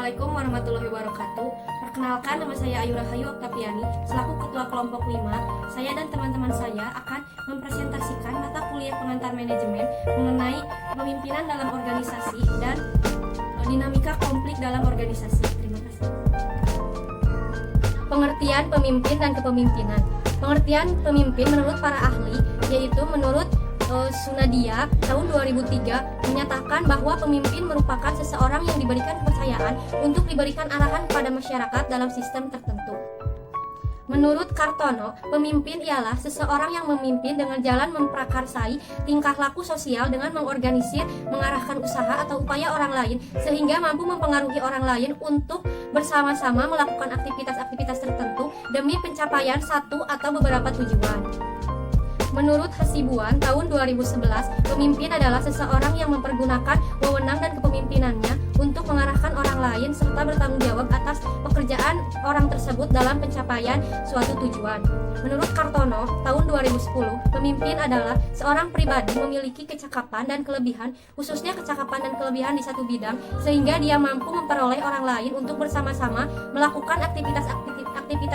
Assalamualaikum warahmatullahi wabarakatuh. Perkenalkan, nama saya Ayu Rahayu Oktaviani, selaku Ketua Kelompok 5. Saya dan teman-teman saya akan mempresentasikan mata kuliah pengantar manajemen mengenai kepemimpinan dalam organisasi dan dinamika konflik dalam organisasi. Terima kasih. Pengertian pemimpin dan kepemimpinan. Pengertian pemimpin menurut para ahli, yaitu menurut Sunadia tahun 2003 menyatakan bahwa pemimpin merupakan seseorang yang diberikan kepercayaan untuk diberikan arahan kepada masyarakat dalam sistem tertentu. Menurut Kartono, pemimpin ialah seseorang yang memimpin dengan jalan memprakarsai tingkah laku sosial dengan mengorganisir, mengarahkan usaha atau upaya orang lain sehingga mampu mempengaruhi orang lain untuk bersama-sama melakukan aktivitas-aktivitas tertentu demi pencapaian satu atau beberapa tujuan. Menurut Hasibuan tahun 2011, pemimpin adalah seseorang yang mempergunakan wewenang dan kepemimpinannya untuk mengarahkan orang lain serta bertanggung jawab atas pekerjaan orang tersebut dalam pencapaian suatu tujuan. Menurut Kartono tahun 2010, pemimpin adalah seorang pribadi memiliki kecakapan dan kelebihan, khususnya kecakapan dan kelebihan di satu bidang, sehingga dia mampu memperoleh orang lain untuk bersama-sama melakukan aktivitas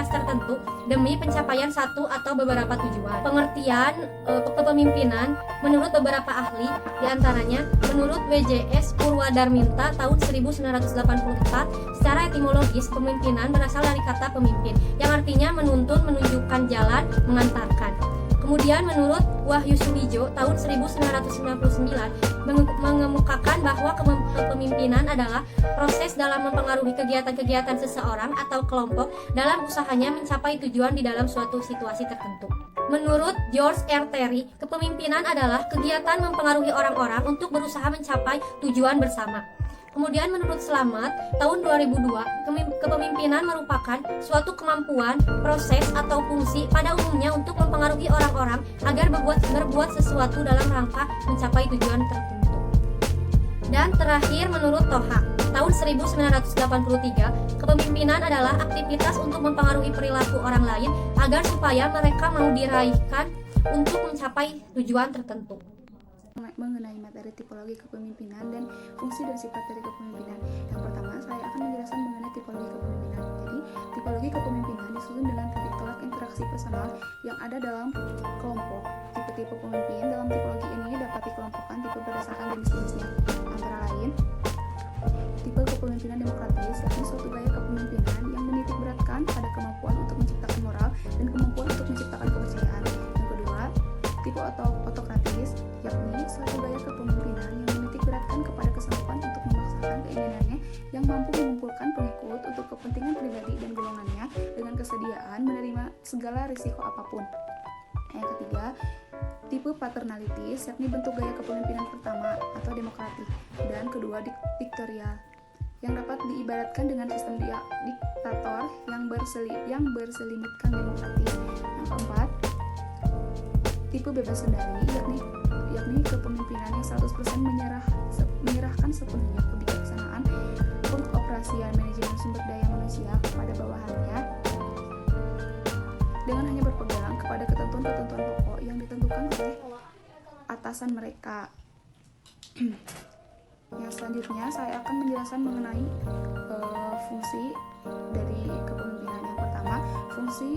tertentu demi pencapaian satu atau beberapa tujuan. Pengertian kepemimpinan menurut beberapa ahli, diantaranya menurut WJS Purwadarminta tahun 1984, secara etimologis pemimpinan berasal dari kata pemimpin yang artinya menuntun, menunjukkan jalan, mengantarkan. Kemudian menurut Wahyu Sudijo tahun 1999 mengemukakan bahwa kepemimpinan adalah proses dalam mempengaruhi kegiatan-kegiatan seseorang atau kelompok dalam usahanya mencapai tujuan di dalam suatu situasi tertentu. Menurut George R. Terry, kepemimpinan adalah kegiatan mempengaruhi orang-orang untuk berusaha mencapai tujuan bersama. Kemudian menurut Slamet tahun 2002, kepemimpinan merupakan suatu kemampuan, proses, atau fungsi pada umumnya untuk mempengaruhi orang-orang agar berbuat sesuatu dalam rangka mencapai tujuan tertentu. Dan terakhir menurut Toha tahun 1983, kepemimpinan adalah aktivitas untuk mempengaruhi perilaku orang lain agar supaya mereka mau diraihkan untuk mencapai tujuan tertentu. Mengenai materi tipologi kepemimpinan dan fungsi dan sifat dari kepemimpinan. Yang pertama, saya akan menjelaskan mengenai tipologi kepemimpinan. Jadi, tipologi kepemimpinan disusun dengan titik tolak interaksi personal yang ada dalam kelompok. Tipe-tipe pemimpin dalam tipologi ini dapat dikelompokkan tipe berdasarkan jenis-jenisnya. Antara lain, tipe kepemimpinan demokratis, yakni suatu gaya kepemimpinan yang menitik beratkan pada kemampuan untuk menciptakan moral dan kemampuan untuk menciptakan kepercayaan. Yang kedua, tipe autokratis, yakni suatu gaya kepemimpinan yang menitik beratkan kepada kesanggupan untuk memaksakan keinginannya yang mampu mengumpulkan pengikut untuk kepentingan pribadi dan golongannya dengan kesediaan menerima segala risiko apapun. Yang ketiga, tipe paternalitis, yakni bentuk gaya kepemimpinan pertama atau demokratik, dan kedua diktatorial, yang dapat diibaratkan dengan sistem diktator yang berselimutkan demokratis. Yang keempat, tipe bebas kendali, yakni kepemimpinan yang 100% menyerahkan sepenuhnya kebijaksanaan pengoperasian manajemen sumber daya manusia kepada bawahannya dengan hanya berpegang kepada ketentuan-ketentuan pokok yang ditentukan oleh atasan mereka. Yang selanjutnya saya akan menjelaskan mengenai fungsi dari kepemimpinan. Yang pertama, fungsi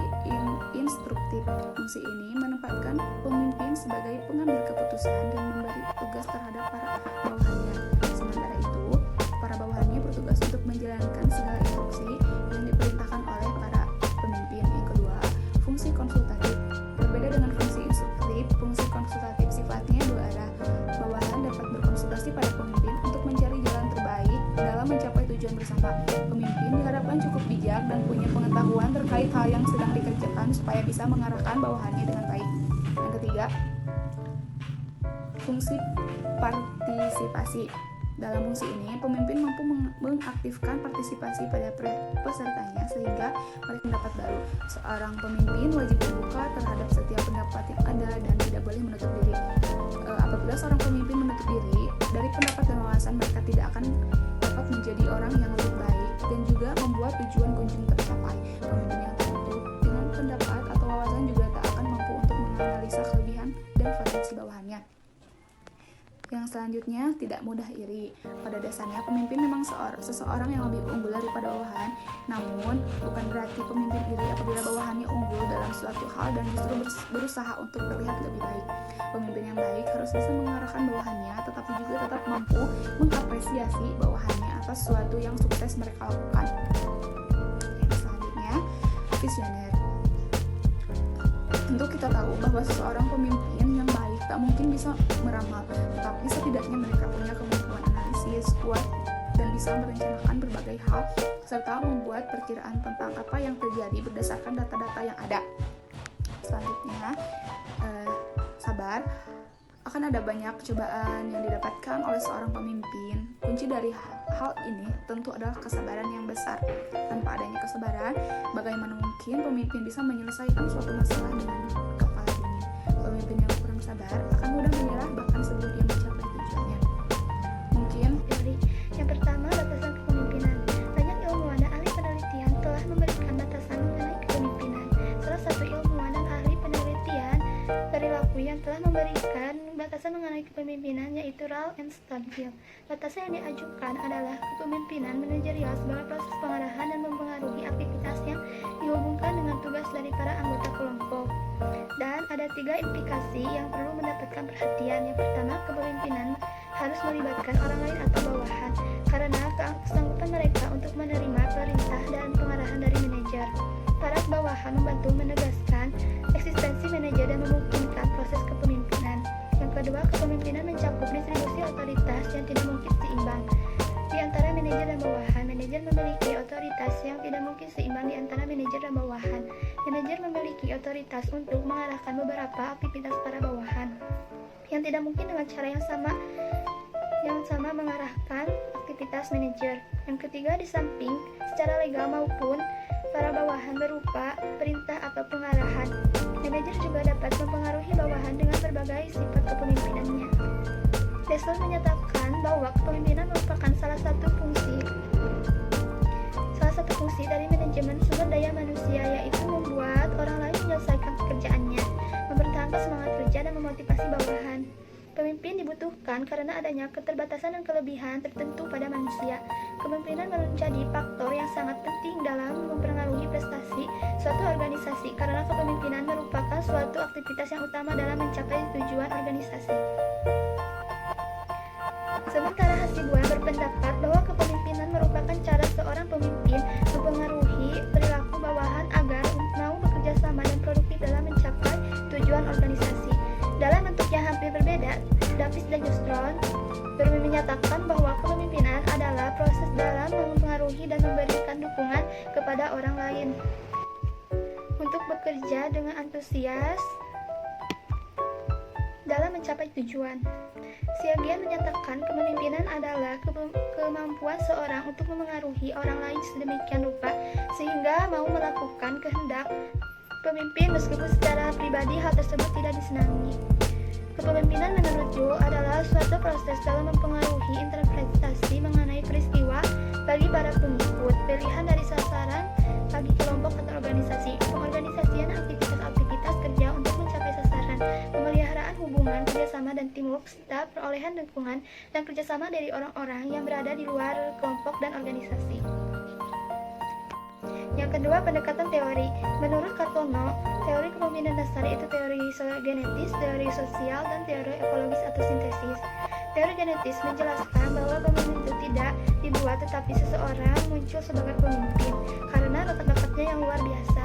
instruktif. Fungsi ini menempatkan pemimpin sebagai pengambil keputusan dan memberi tugas terhadap para bawahannya. Sementara itu, para bawahannya bertugas untuk menjalankan segala instruksi yang diperintahkan oleh para pemimpin. Yang kedua, fungsi konsultatif. Berbeda dengan fungsi instruktif, fungsi konsultatif sifatnya dua arah. Bawahan dapat berkonsultasi pada pemimpin untuk mencari jalan terbaik dalam mencapai tujuan bersama. Pemimpin diharapkan cukup bijak dan punya pengetahuan terkait hal yang sedang dikerjakan supaya bisa mengarahkan bawahannya dengan baik. Yang ketiga, fungsi partisipasi. Dalam fungsi ini, pemimpin mampu mengaktifkan partisipasi pada pesertanya sehingga mereka mendapat baru. Seorang pemimpin wajib terbuka terhadap setiap pendapat yang ada dan tidak boleh menutup diri. Apabila seorang pemimpin menutup diri dari pendapat dan wawasan, mereka tidak akan dapat menjadi orang yang lebih baik dan juga membuat tujuan kunjung tercapai. Pemimpin yang tertutup dengan pendapat atau wawasan juga tak akan mampu untuk menganalisa kelebihan dan potensi bawahannya. Yang selanjutnya, tidak mudah iri. Pada dasarnya, pemimpin memang seseorang yang lebih unggul daripada bawahan. Namun, bukan berarti pemimpin iri apabila bawahannya unggul dalam suatu hal dan justru berusaha untuk terlihat lebih baik. Pemimpin yang baik harus bisa mengarahkan bawahannya, tetapi juga tetap mampu mengapresiasi bawahannya atas sesuatu yang sukses mereka lakukan. Yang selanjutnya, visioner. Tentu kita tahu bahwa seseorang pemimpin yang baik tak mungkin bisa meramal, tetapi setidaknya mereka punya kemampuan analisis kuat dan bisa merencanakan berbagai hal serta membuat perkiraan tentang apa yang terjadi berdasarkan data-data yang ada. Selanjutnya, sabar. Akan ada banyak cobaan yang didapatkan oleh seorang pemimpin. Kunci dari hal ini tentu adalah kesabaran yang besar. Tanpa adanya kesabaran, bagaimana mungkin pemimpin bisa menyelesaikan suatu masalah dengan kepala dingin? Pemimpin yang kurang sabar akan mudah menyerah bahkan sebelum dia mencapai tujuannya. Mungkin Teori yang pertama, batasan kepemimpinan. Banyak ilmuwan dan ahli penelitian telah memberikan batasan mengenai kepemimpinan. Salah satu ilmuwan dan ahli penelitian perilaku yang telah memberikan batasan mengenai kepemimpinan yaitu Ralph M. Stanfield. Batasan yang diajukan adalah kepemimpinan manajerial sebagai proses pengarahan dan mempengaruhi aktivitas yang dihubungkan dengan tugas dari para anggota kelompok. Dan ada 3 implikasi yang perlu mendapatkan perhatian. Yang pertama, kepemimpinan harus melibatkan orang lain atau bawahan karena kesanggupan mereka untuk menerima perintah dan pengarahan dari manajer. Para bawahan membantu menegaskan eksistensi manajer dan memungkinkan proses kepemimpinan. Yang kedua, kepemimpinan mencakup distribusi otoritas yang tidak mungkin seimbang di antara manajer dan bawahan. Manajer memiliki otoritas yang tidak mungkin seimbang di antara manajer dan bawahan. Manajer memiliki otoritas untuk mengarahkan beberapa aktivitas para bawahan yang tidak mungkin dengan cara yang sama mengarahkan aktivitas manajer. Yang ketiga, di samping secara legal maupun para bawahan berupa perintah atau pengarahan, manajer juga dapat mempengaruhi bawahan dengan berbagai sifat kepemimpinannya. Desler menyatakan bahwa kepemimpinan merupakan salah satu fungsi dari manajemen sumber daya manusia, yaitu membuat orang lain menyelesaikan pekerjaannya, mempertahankan semangat kerja dan memotivasi bawahan. Pemimpin dibutuhkan karena adanya keterbatasan dan kelebihan tertentu pada manusia. Kepemimpinan menjadi faktor yang sangat penting dalam mempengaruhi prestasi suatu organisasi karena kepemimpinan merupakan suatu aktivitas yang utama dalam mencapai tujuan organisasi. Sementara Hasibuan berpendapat bahwa kepemimpinan merupakan cara seorang pemimpin mempengaruhi perilaku bawahan agar mau bekerja sama dan produktif dalam mencapai tujuan organisasi. Dalam bentuk yang hampir berbeda, Davis dan Justron menyatakan bahwa kepemimpinan adalah proses dalam mempengaruhi dan memberikan dukungan kepada orang lain untuk bekerja dengan antusias dalam mencapai tujuan. Siagian menyatakan kepemimpinan adalah kemampuan seorang untuk memengaruhi orang lain sedemikian rupa sehingga mau melakukan kehendak pemimpin meskipun secara pribadi hal tersebut tidak disenangi. Kepemimpinan menurut Joe adalah suatu proses dalam mempengaruhi interpretasi mengenai peristiwa bagi para pengikut, pilihan dari sasaran bagi kelompok atau organisasi, pengorganisasian aktivitas-aktivitas kerja untuk mencapai sasaran, pemeliharaan hubungan kerjasama dan teamwork, serta perolehan dukungan dan kerjasama dari orang-orang yang berada di luar kelompok dan organisasi. Yang kedua, pendekatan teori. Menurut Kartono, teori kepemimpinan dasar yaitu teori genetis, teori sosial, dan teori ekologis atau sintesis. Teori genetis menjelaskan bahwa pemimpin itu tidak dibuat tetapi seseorang muncul sebagai pemimpin karena bakat-bakatnya yang luar biasa.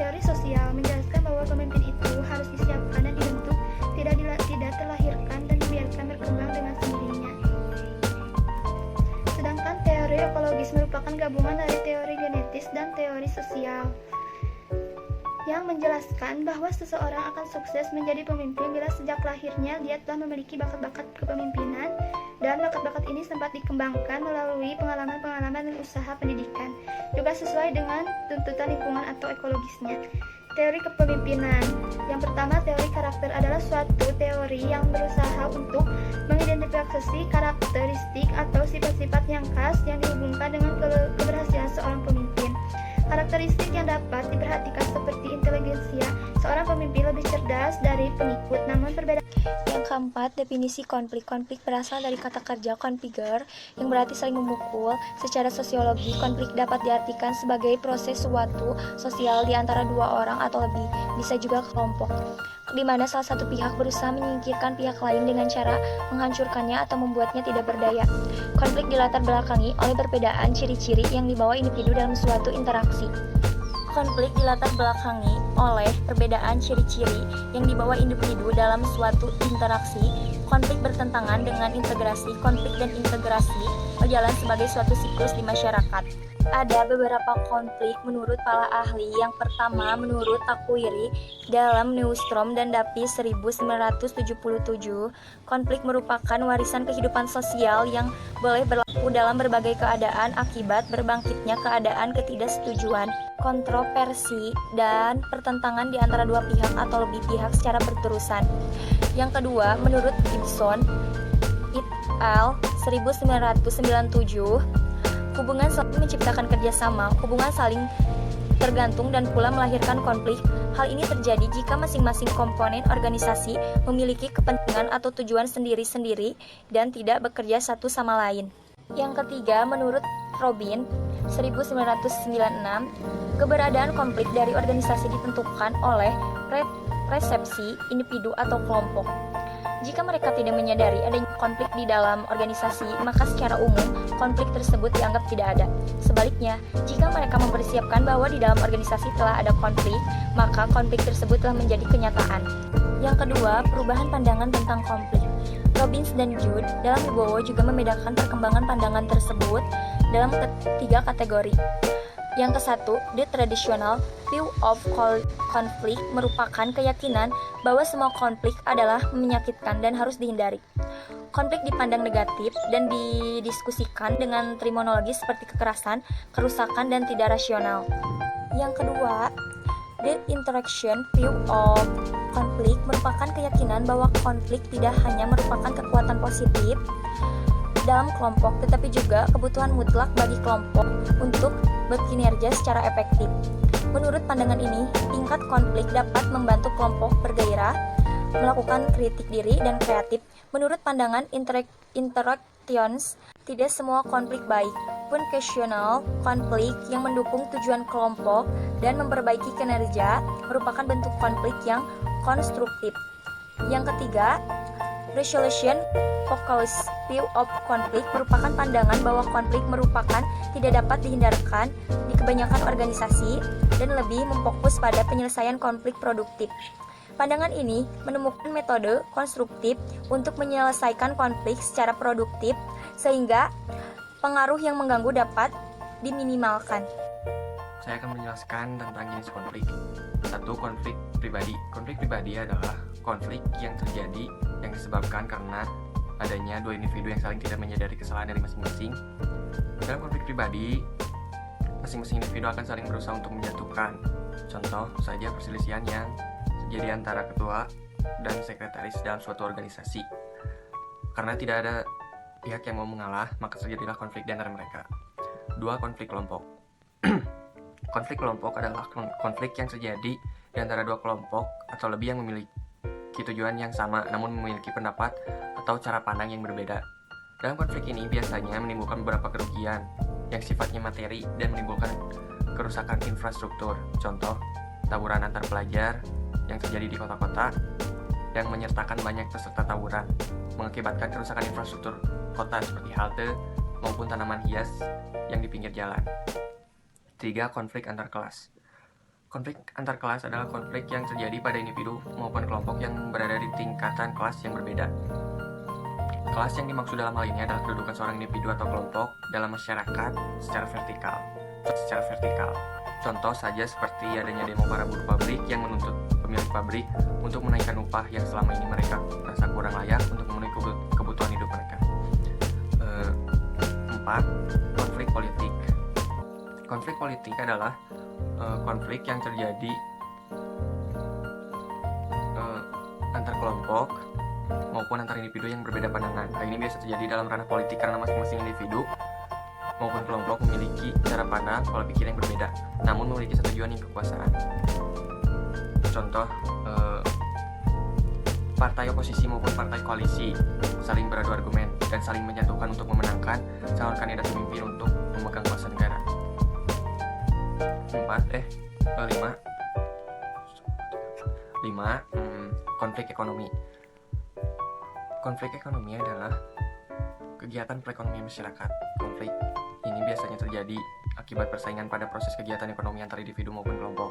Teori sosial menjelaskan bahwa pemimpin itu harus disiapkan dan dibentuk, tidak terlahirkan dan dibiarkan berkembang dengan sendirinya. Sedangkan teori ekologis merupakan gabungan dari teori genetis dan teori sosial yang menjelaskan bahwa seseorang akan sukses menjadi pemimpin bila sejak lahirnya dia telah memiliki bakat-bakat kepemimpinan dan bakat-bakat ini sempat dikembangkan melalui pengalaman-pengalaman dan usaha pendidikan, juga sesuai dengan tuntutan lingkungan atau ekologisnya. Teori kepemimpinan. Yang pertama, teori karakter adalah suatu teori yang berusaha untuk mengidentifikasi karakteristik atau sifat-sifat yang khas yang dihubungkan dengan keberhasilan seorang pemimpin. Karakteristik yang dapat diperhatikan seperti inteligensia. Seorang pemimpin lebih cerdas dari pengikut, namun perbedaan. Yang keempat, definisi konflik. Konflik berasal dari kata kerja configure yang berarti saling memukul. Secara sosiologi, konflik dapat diartikan sebagai proses suatu sosial di antara dua orang atau lebih, bisa juga kelompok, di mana salah satu pihak berusaha menyingkirkan pihak lain dengan cara menghancurkannya atau membuatnya tidak berdaya. Konflik dilatar belakangi oleh perbedaan ciri-ciri yang dibawa individu dalam suatu interaksi. Konflik dilatar belakangi oleh perbedaan ciri-ciri yang dibawa individu dalam suatu interaksi. Konflik bertentangan dengan integrasi. Konflik dan integrasi berjalan sebagai suatu siklus di masyarakat. Ada beberapa konflik menurut para ahli. Yang pertama, menurut Takuiri dalam Neustrom dan Dapis 1977, konflik merupakan warisan kehidupan sosial yang boleh berlaku dalam berbagai keadaan akibat berbangkitnya keadaan ketidaksetujuan, kontroversi, dan pertentangan di antara dua pihak atau lebih pihak secara berterusan. Yang kedua, menurut Gibson et al. 1997, hubungan saling menciptakan kerjasama, hubungan saling tergantung dan pula melahirkan konflik. Hal ini terjadi jika masing-masing komponen organisasi memiliki kepentingan atau tujuan sendiri-sendiri dan tidak bekerja satu sama lain. Yang ketiga, menurut Robin 1996, keberadaan konflik dari organisasi ditentukan oleh resepsi individu atau kelompok. Jika mereka tidak menyadari adanya konflik di dalam organisasi, maka secara umum konflik tersebut dianggap tidak ada. Sebaliknya, jika mereka mempersiapkan bahwa di dalam organisasi telah ada konflik, maka konflik tersebut telah menjadi kenyataan. Yang kedua, perubahan pandangan tentang konflik. Robbins dan Jude dalam Wibowo juga membedakan perkembangan pandangan tersebut dalam tiga kategori. Yang kesatu, the traditional view of conflict merupakan keyakinan bahwa semua konflik adalah menyakitkan dan harus dihindari. Konflik dipandang negatif dan didiskusikan dengan terminologi seperti kekerasan, kerusakan, dan tidak rasional. Yang kedua, the interaction view of conflict merupakan keyakinan bahwa konflik tidak hanya merupakan kekuatan positif dalam kelompok, tetapi juga kebutuhan mutlak bagi kelompok untuk berkinerja secara efektif. Menurut pandangan ini, tingkat konflik dapat membantu kelompok bergairah, melakukan kritik diri, dan kreatif. Menurut pandangan interactions, tidak semua konflik baik. Functional konflik yang mendukung tujuan kelompok dan memperbaiki kinerja merupakan bentuk konflik yang konstruktif. Yang ketiga, resolution focused view of conflict merupakan pandangan bahwa konflik merupakan tidak dapat dihindarkan di kebanyakan organisasi dan lebih memfokus pada penyelesaian konflik produktif. Pandangan ini menemukan metode konstruktif untuk menyelesaikan konflik secara produktif sehingga pengaruh yang mengganggu dapat diminimalkan. Saya akan menjelaskan tentang jenis konflik. Satu, konflik pribadi. Konflik pribadi adalah konflik yang terjadi yang disebabkan karena adanya dua individu yang saling tidak menyadari kesalahan dari masing-masing. Dalam konflik pribadi, masing-masing individu akan saling berusaha untuk menjatuhkan. Contoh saja perselisihan yang terjadi antara ketua dan sekretaris dalam suatu organisasi. Karena tidak ada pihak yang mau mengalah, maka terjadilah konflik di antara mereka. Dua, konflik kelompok. Konflik kelompok adalah konflik yang terjadi di antara dua kelompok atau lebih yang memiliki tujuan yang sama namun memiliki pendapat atau cara pandang yang berbeda. Dalam konflik ini biasanya menimbulkan beberapa kerugian yang sifatnya materi dan menimbulkan kerusakan infrastruktur. Contoh, tawuran antar pelajar yang terjadi di kota-kota yang menyertakan banyak peserta tawuran mengakibatkan kerusakan infrastruktur kota seperti halte maupun tanaman hias yang di pinggir jalan. 3. Konflik antar kelas. Konflik antar kelas adalah konflik yang terjadi pada individu maupun kelompok yang berada di tingkatan kelas yang berbeda. Kelas yang dimaksud dalam hal ini adalah kedudukan seorang individu atau kelompok dalam masyarakat secara vertikal. Contoh saja seperti adanya demo para buruh pabrik yang menuntut pemilik pabrik untuk menaikkan upah yang selama ini mereka merasa kurang layak untuk memenuhi kebutuhan hidup mereka. 4. Konflik politik. Konflik politik adalah konflik yang terjadi antar kelompok maupun antar individu yang berbeda pandangan. Hal ini biasa terjadi dalam ranah politik karena masing-masing individu maupun kelompok memiliki cara pandang, pola pikir yang berbeda, namun memiliki satu tujuan yang kekuasaan. Contoh, partai oposisi maupun partai koalisi saling beradu argumen dan saling menjatuhkan untuk memenangkan calon kandidat pemimpin untuk memegang kuasa negara. 5. Konflik ekonomi. Konflik ekonomi adalah kegiatan perekonomian masyarakat. Konflik ini biasanya terjadi akibat persaingan pada proses kegiatan ekonomi antar individu maupun kelompok.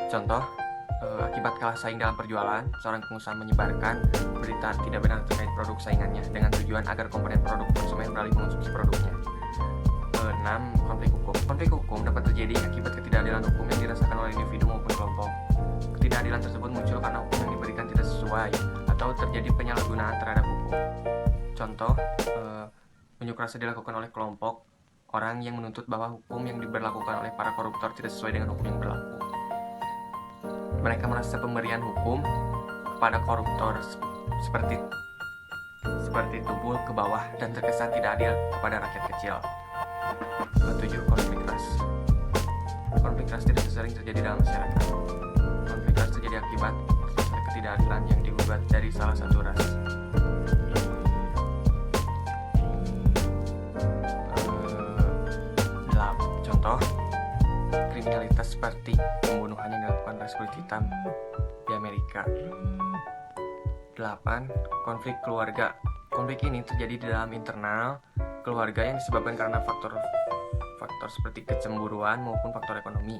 Contoh, akibat kalah saing dalam perjualan, seorang pengusaha menyebarkan berita tidak benar terkait produk saingannya dengan tujuan agar komponen produk konsumen beralih mengonsumsi produknya. 6. Konflik hukum. Konflik hukum dapat terjadi akibat ketidakadilan hukum yang dirasakan oleh individu maupun kelompok. Ketidakadilan tersebut muncul karena hukum yang diberikan tidak sesuai atau terjadi penyalahgunaan terhadap hukum. Contoh, unjuk rasa dilakukan oleh kelompok orang yang menuntut bahwa hukum yang diberlakukan oleh para koruptor tidak sesuai dengan hukum yang berlaku. Mereka merasa pemberian hukum kepada koruptor seperti tubuh ke bawah dan terkesan tidak adil kepada rakyat kecil. 7. Konflik ras. Konflik ras tidak sering terjadi dalam masyarakat. Konflik ras terjadi akibat ketidakadilan yang dibuat dari salah satu ras. Contoh, kriminalitas seperti pembunuhan yang dilakukan ras kulit hitam di Amerika. 8. Konflik keluarga. Konflik ini terjadi di dalam internal keluarga yang disebabkan karena faktor seperti kecemburuan maupun faktor ekonomi.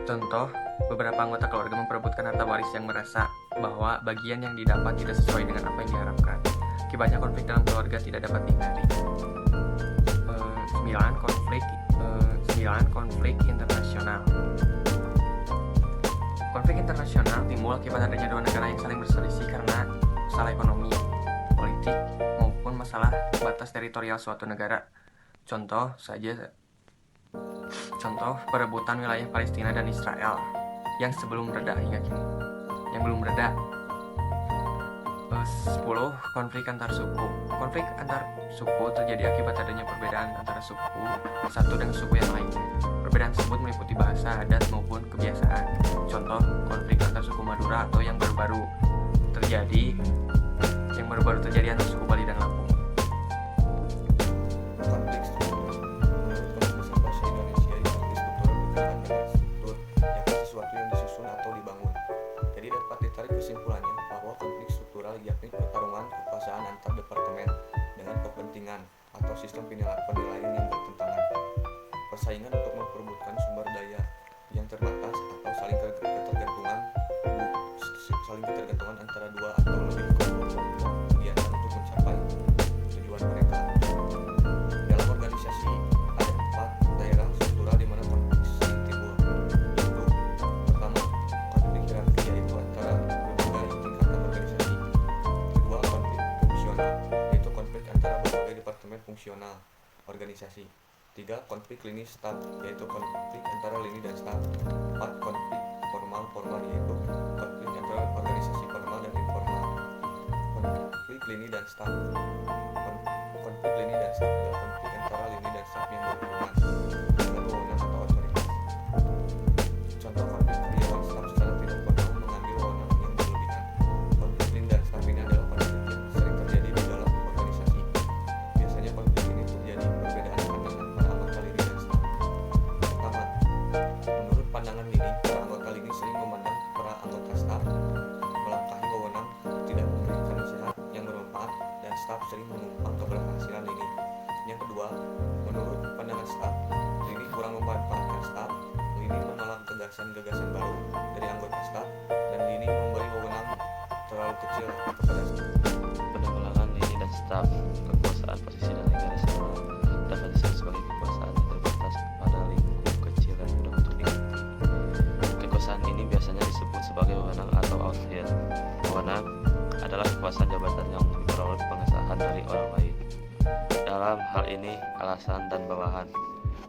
Contoh, beberapa anggota keluarga memperebutkan harta waris yang merasa bahwa bagian yang didapat tidak sesuai dengan apa yang diharapkan. Akibatnya konflik dalam keluarga tidak dapat dihindari. 9. Konflik internasional. Konflik internasional timbul akibat adanya dua negara yang saling berselisih karena masalah ekonomi, politik, maupun masalah batas teritorial suatu negara. Contoh, perebutan wilayah Palestina dan Israel yang belum reda hingga kini. 10. Konflik antar suku. Konflik antar suku terjadi akibat adanya perbedaan antara suku satu dengan suku yang lainnya. Perbedaan tersebut meliputi bahasa, adat, maupun kebiasaan. Contoh, konflik antar suku Madura atau yang baru-baru terjadi antar suku Bali dan Lampung. Konflik struktural. Menurut Konstitusi Bahasa Indonesia, konflik struktural berkaitan dengan struktur, yakni sesuatu yang disusun atau dibangun. Jadi dapat ditarik kesimpulannya bahwa konflik struktural yakni pertarungan kekuasaan antar departemen dengan kepentingan atau sistem penilaian yang bertentangan. Persaingan untuk memperebutkan sumber daya yang terbatas atau saling ketergantungan antara dua atau lebih kelompok kegiatan untuk mencapai tujuan mereka. Dalam organisasi ada 4 daerah struktural di mana konflik sering timbul. Yaitu pertama, konflik hierarki, yaitu antara berbagai tingkatan organisasi. Kedua, konflik fungsional, yaitu konflik antara berbagai departemen fungsional organisasi. 3. Konflik lini staf, yaitu konflik antara lini dan staf. 4. Konflik formal, yaitu konflik antara organisasi formal dan informal. Konflik lini dan staf. Konflik lini dan staf adalah konflik antara lini dan staf yang berhubungan dengan wewenang atau otoritas. Contoh, konflik karyawan staf secara tidak formal mengambil wewenang yang berlebihan. Konflik lini dan staf ini adalah konflik yang sering terjadi di dalam organisasi. Biasanya konflik ini terjadi perbedaan pandangan para anggota lini dan staf. Pertama, menurut pandangan lini, para anggota lini sering memandang para anggota staf melangkahi wewenang, tidak memberikan nasihat yang bermanfaat, dan staf sering menumpang keberhasilan lini. Yang kedua, menurut pandangan staf, lini kurang memanfaatkan staf, lini menolak gagasan-gagasan baru dari anggota staf, dan lini memberi wewenang terlalu kecil kepada staf. Penanggulangan lini dan staf. Kekuasaan posisi dan tingkat nasional dapat disebut sebagai kekuasaan yang terbatas pada lingkup kecil dan mudah untuk diikuti. Kekuasaan ini biasanya disebut sebagai wewenang atau authority. Wewenang adalah kekuasaan jabatan yang diperoleh pengesahan dari orang lain. Dalam hal ini, alasan dan bawahan.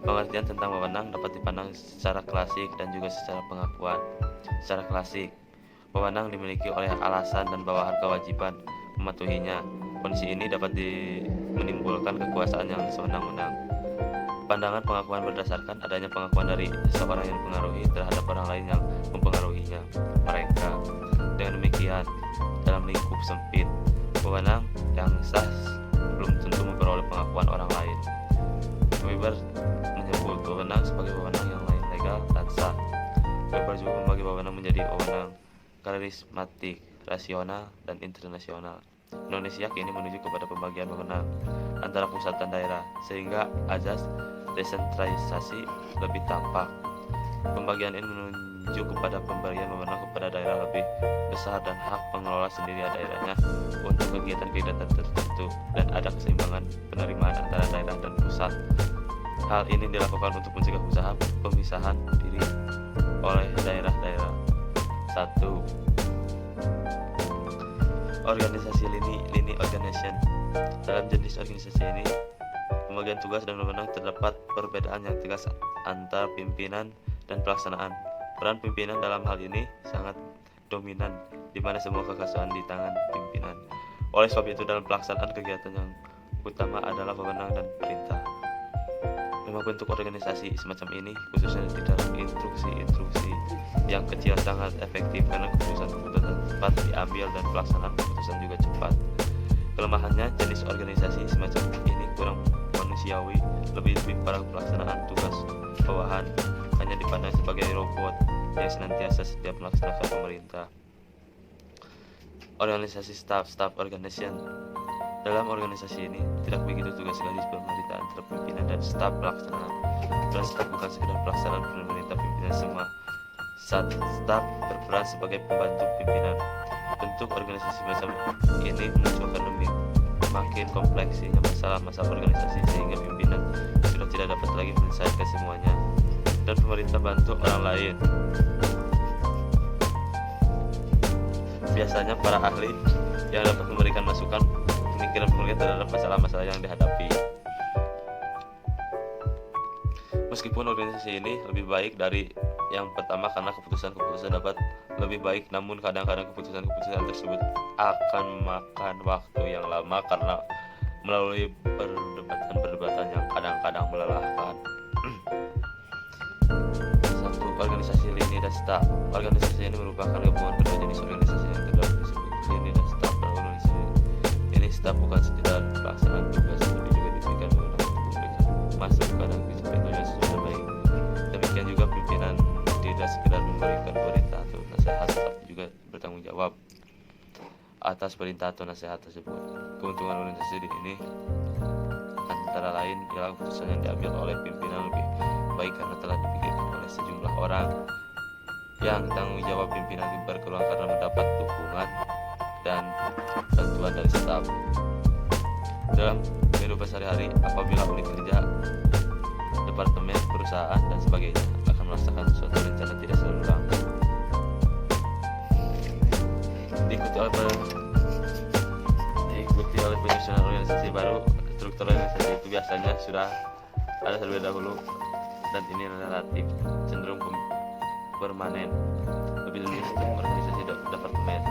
Pengertian tentang wewenang dapat dipandang secara klasik dan juga secara pengakuan. Secara klasik, wewenang dimiliki oleh alasan dan bawahan kewajiban mematuhinya. Kondisi ini dapat menimbulkan kekuasaan yang sewenang-wenang. Pandangan pengakuan berdasarkan adanya pengakuan dari seseorang yang dipengaruhi terhadap orang lain yang mempengaruhinya. Mereka Dengan demikian, dalam lingkup sempit, wewenang yang sah belum tentu memperoleh pengakuan orang lain. Weber menyebut wewenang sebagai wewenang yang lain legal dan sah. Weber juga membagi wewenang menjadi wewenang karismatik, rasional, dan internasional. Indonesia kini menuju kepada pembagian wewenang antara pusat dan daerah, sehingga azas desentralisasi lebih tampak. Pembagian ini menuju kepada pemberian wewenang kepada daerah lebih besar dan hak mengelola sendiri daerahnya untuk kegiatan-kegiatan tertentu, dan ada keseimbangan penerimaan antara daerah dan pusat. Hal ini dilakukan untuk mencegah usaha pemisahan diri oleh daerah-daerah. 1. Organisasi lini organization. Dalam jenis organisasi ini, pembagian tugas dan wewenang terdapat perbedaan yang tegas antar pimpinan dan pelaksanaan. Peran pimpinan dalam hal ini sangat dominan, di mana semua kekuasaan di tangan pimpinan. Oleh sebab itu, dalam pelaksanaan kegiatan yang utama adalah wewenang dan perintah. Memang bentuk organisasi semacam ini, khususnya di dalam instruksi yang kecil, sangat efektif karena keputusan-keputusan cepat diambil dan pelaksanaan keputusan juga cepat. Kelemahannya, jenis organisasi semacam ini kurang manusiawi, lebih-lebih para pelaksanaan tugas bawahan hanya dipandang sebagai robot yang senantiasa setiap melaksanakan pemerintah. Organisasi staff organization. Dalam organisasi ini tidak begitu tugas garis pemerintahan antara pimpinan dan staf pelaksanaan. Dan staf bukan sekedar pelaksanaan pemerintah pimpinan semua. Staf berperan sebagai pembantu pimpinan. Bentuk organisasi macam ini menunjukkan makin kompleksnya masalah-masalah organisasi, sehingga pimpinan sudah tidak dapat lagi menyelesaikan semuanya, dan pemerintah bantu orang lain. Biasanya para ahli yang dapat memberikan masukan pemikiran pemerintah terhadap masalah-masalah yang dihadapi. Meskipun organisasi ini lebih baik dari yang pertama karena keputusan-keputusan dapat lebih baik, namun kadang-kadang keputusan-keputusan tersebut akan memakan waktu yang lama karena melalui perdebatan yang kadang-kadang melelahkan. 1. Organisasi lini dan staf. Organisasi ini merupakan gabungan kedua jenis organisasi yang terdapat disebut lini dan staf. Dalam organisasi ini, staf bukan sekedar pelaksanaan tugas, tapi juga diberikan wewenang untuk memberikan masukan dan disiplinnya sesuai baik. Demikian juga pimpinan tidak sekedar memberikan perintah atau nasihat, tetapi juga bertanggung jawab atas perintah atau nasihat tersebut. Keuntungan organisasi ini antara lain ialah keputusan yang diambil oleh pimpinan lebih baik karena telah dipikirkan oleh sejumlah orang. Yang tanggung jawab pimpinan berkurang karena mendapat dukungan dan bantuan dari staf. Dalam kehidupan sehari-hari, apabila unit kerja, departemen, perusahaan, dan sebagainya akan merasakan suatu rencana tidak selalu langsung diikuti oleh penyusunan organisasi baru. Struktur organisasi itu biasanya sudah ada terlebih dahulu, dan ini relatif cenderung permanen, lebih dari sistem organisasi departemen.